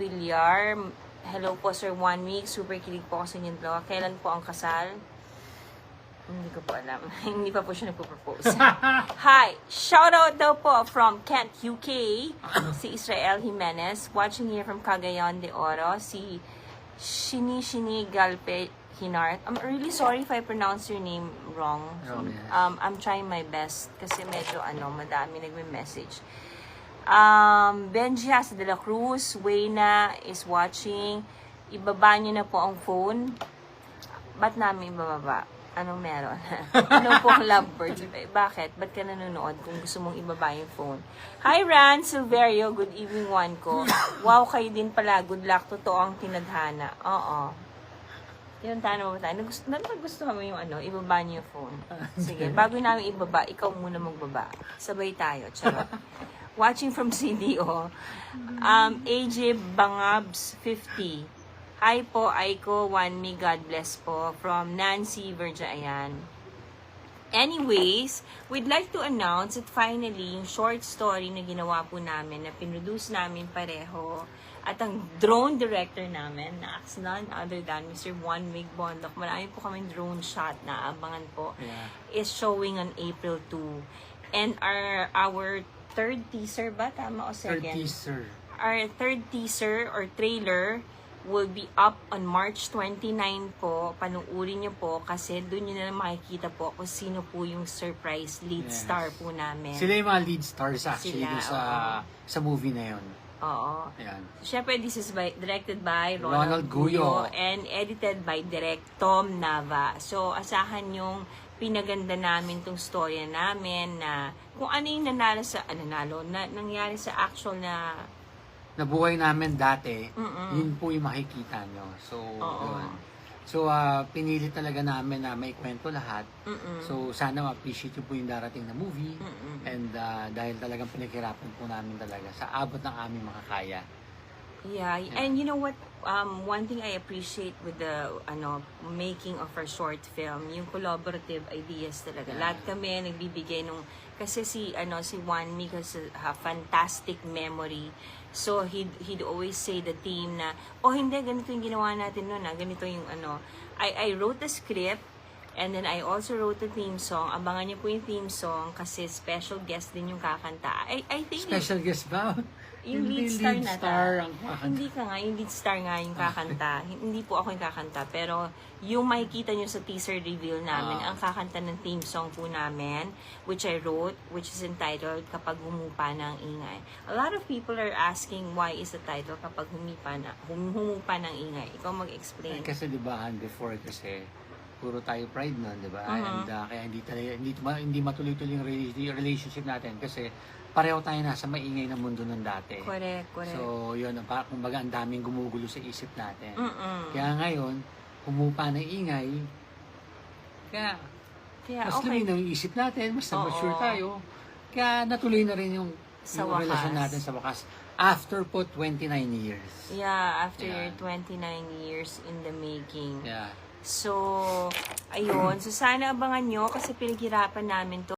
Villar. Hello po, Sir 1 week. Super kilig po ako sa inyong dalawa. Kailan po ang kasal? Hindi ko po alam. Hindi pa po siya nagpo-propose. Hi! Shoutout daw po from Kent, UK. Si Israel Jimenez. Watching here from Cagayan de Oro. Si Shini Galpe Hinart. I'm really sorry if I pronounce your name wrong. I'm trying my best kasi medyo madami nagme-message. Benji Has de la Cruz. Wayna is watching. Ibaba niyo na po ang phone. Ba't namin ibababa? Anong meron? Ano pong lovebirds? Bakit? Ba't ka nanonood kung gusto mong ibaba yung phone? Hi, Ran Silverio. Good evening, one ko. Wow, kayo din pala. Good luck. Totoo ang tinadhana. Oo. Tinadhana mo ba tayo? Gusto mo yung ibaba niyo yung phone. Sige, bago namin ibaba, ikaw muna magbaba. Sabay tayo. Charot. Watching from CDO. AJ Bangabs 50. Hi po, Aiko, 1me, God bless po. From Nancy Verjayan. Anyways, we'd like to announce that finally, yung short story na ginawa po namin, na pinroduce namin pareho, at ang drone director namin, na none other than Mr. 1 Mig Bondok, marami po kaming drone shot na abangan po, is showing on April 2. And our third teaser ba? Tama o second? Third teaser. Our third teaser or trailer will be up on March 29 po. Panuorin niyo po kasi doon niyo na makikita po kung sino po yung surprise lead star po namin. Sila yung mga lead stars actually sa movie na yun. Oo. Ayan. Siyempre, this is directed by Ronald Guyo and edited by Direct Tom Nava. So, asahan yung pinaganda namin tong storya namin na kung ano yung nangyari sa actual na buhay namin dati, yun po yung makikita nyo. So, yun. So, pinili talaga namin na maikwento lahat. So, sana ma-appreciate nyo po yung darating na movie. And dahil talagang pinaghirapan po namin talaga sa abot ng aming makakaya. Yeah, and you know what? One thing I appreciate with the making of our short film, yung collaborative ideas talaga. Lahat kami nagbibigay nung kasi si 1me kasi fantastic memory. So he'd always say the team na hindi ganito yung ginawa natin noon, ganito yung I wrote the script and then I also wrote the theme song. Abangan niyo po yung theme song kasi special guest din yung kakanta. I think special guest ba? Yung lead star ang kakanta. Hindi ka nga, yung lead star nga yung kakanta. Hindi po ako yung kakanta, pero yung makikita nyo sa teaser reveal namin, ang kakanta ng theme song po namin, which I wrote, which is entitled Kapag Humupa ng Ingay. A lot of people are asking why is the title Kapag Humupa ng Ingay. Ikaw mag-explain. Kasi diba, before kasi, puro tayo pride nun, di ba? And kaya hindi matuloy-tuloy yung relationship natin kasi pareho tayo nasa maingay na mundo nun dati. Correct. So, yun, kumbaga ang daming gumugulo sa isip natin. Kaya ngayon, humupa ng ingay, kaya mas luminaw yung isip natin, mas mature tayo. Kaya natuloy na rin yung relasyon natin sa wakas. After po 29 years. Yeah, after 29 years in the making. Yeah. So, ayun. So, sana abangan nyo kasi pinaghirapan namin to.